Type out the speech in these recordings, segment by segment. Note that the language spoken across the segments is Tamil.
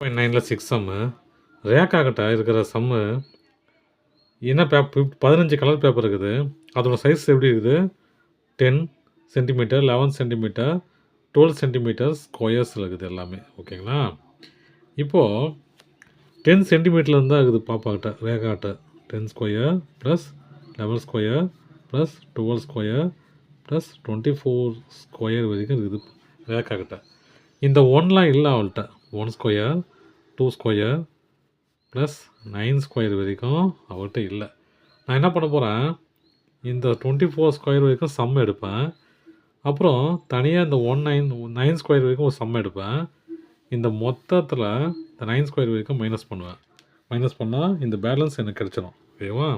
9ல் 6 சம்மு. ரேக்காகிட்ட இருக்கிற சம்மு என்ன 15 கலர் பேப்பர் இருக்குது. அதோட சைஸ் எப்படி இருக்குது? 10 சென்டிமீட்டர், 11 சென்டிமீட்டர், 12 சென்டிமீட்டர் ஸ்கொயர்ஸில் இருக்குது எல்லாமே. ஓகேங்களா? இப்போது 10 சென்டிமீட்டர்லேருந்து தான் இருக்குது பாப்பாக்கிட்ட, ரேகாக்கிட்ட. 10 square plus 11 square plus 12 square plus 24 square வரைக்கும் இருக்குது ரேக்காக்கிட்ட. இந்த ஒன்லாம் இல்லை அவள்கிட்ட. 1 ஸ்கொயர், 2 ஸ்கொயர் ப்ளஸ் 9 ஸ்கொயர் வரைக்கும் அவள்கிட்ட இல்லை. நான் என்ன பண்ண போகிறேன், இந்த 24 ஸ்கொயர் வரைக்கும் சம் எடுப்பேன். அப்புறம் தனியாக இந்த 9 ஸ்கொயர் வரைக்கும் ஒரு சம் எடுப்பேன். இந்த மொத்தத்தில் இந்த 9 ஸ்கொயர் வரைக்கும் மைனஸ் பண்ணுவேன். மைனஸ் பண்ணால் இந்த பேலன்ஸ் எனக்கு கிடச்சிடும். ஓகேவா?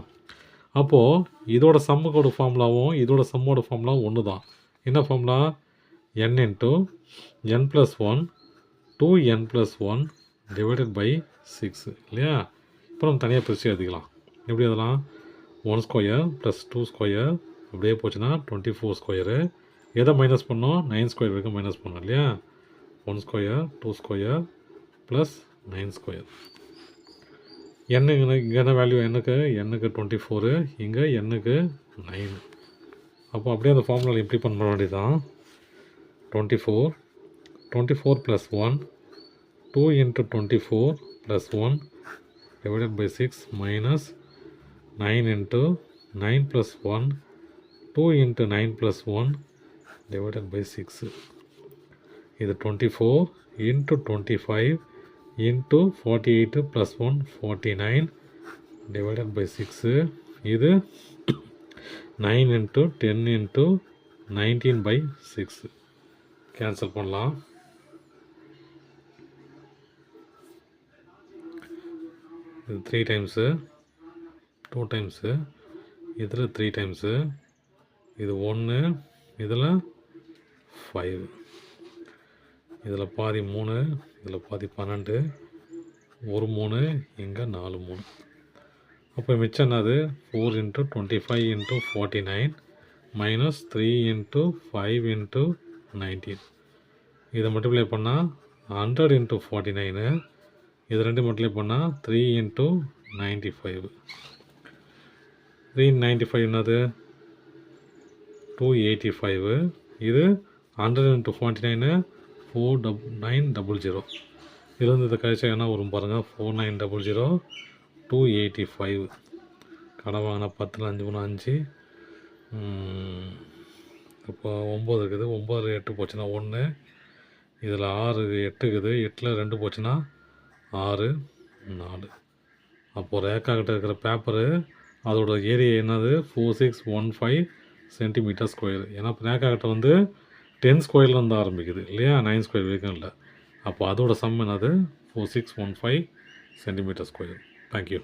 அப்போது இதோட சம்முக்கோட ஃபார்முலாவும் இதோட சம்மோட ஃபார்முலாவும் ஒன்று தான். என்ன formula? n into n + 1 2n + 1 divided by 6 இல்லையா? இப்போ நம்ம தனியாக பிரித்து எழுதிக்கலாம். எப்படி எழுதலாம்? 1 ஸ்கொயர் ப்ளஸ் 2 ஸ்கொயர் அப்படியே போச்சுன்னா 24 ஸ்கொயரு. எதை மைனஸ் பண்ணோம்? 9 ஸ்கொயர் வரைக்கும் மைனஸ் பண்ணோம் இல்லையா? 1 ஸ்கொயர் 2 ஸ்கொயர் ப்ளஸ் 9 ஸ்கொயர். இங்கே என்ன வேல்யூ? எண்ணுக்கு 24, இங்கே எண்ணுக்கு 9. அப்போ அப்படியே அந்த ஃபார்முலாவில் எப்படி பண்ண வேண்டியதான்? 24 + 1 2 × 24 + 1 divided by 6 minus 9 × 9 + 1 2 × 9 + 1 divided by 6. இது 24 × 25 × 48 + 1 49 divided by 6. இது 9 × 10 × 19/6. கேன்சல் பண்ணலாம். இது 3 டைம்ஸு, 2 டைம்ஸு, இதில் 3 டைம்ஸு, இது 1, இதில் 5, இதில் பாதி 3, இதில் பாதி 12, ஒரு 3, இங்கே 4 3. அப்போ மிச்சம் என்னது? 4 × 25 × 49 மைனஸ் 3 × 5 × 19. இதை மல்டிப்ளை பண்ணால் 100 × 49. இது ரெண்டு மல்டிப்ளை பண்ணால் 3 × 95. 3 × 95 என்னது? 285. இது 100 × 49 4900. இதுலேருந்து இதை கழிச்சா என்ன வரும் பாருங்கள்? 4900 285. கடன் வாங்கினா 10ல் 5 போனால் 5. இப்போ 9 இருக்குது. 9 8 போச்சுன்னா 1. இதில் 6 8 இருக்குது. 8ல் 2 போச்சுன்னா 6 4. அப்போது ரேக்காக்கிட்ட இருக்கிற பேப்பரு அதோட ஏரியா என்னது? 4615 சென்டிமீட்டர் ஸ்கொயர். ஏன்னா ரேக்காக்கிட்ட வந்து 10 ஸ்கொயர்லேருந்து ஆரம்பிக்குது இல்லையா? 9 ஸ்கொயர் வரைக்கும் இல்லை. அப்போ அதோட சம் என்னது? 4615 சென்டிமீட்டர் ஸ்கொயர். தேங்க்யூ.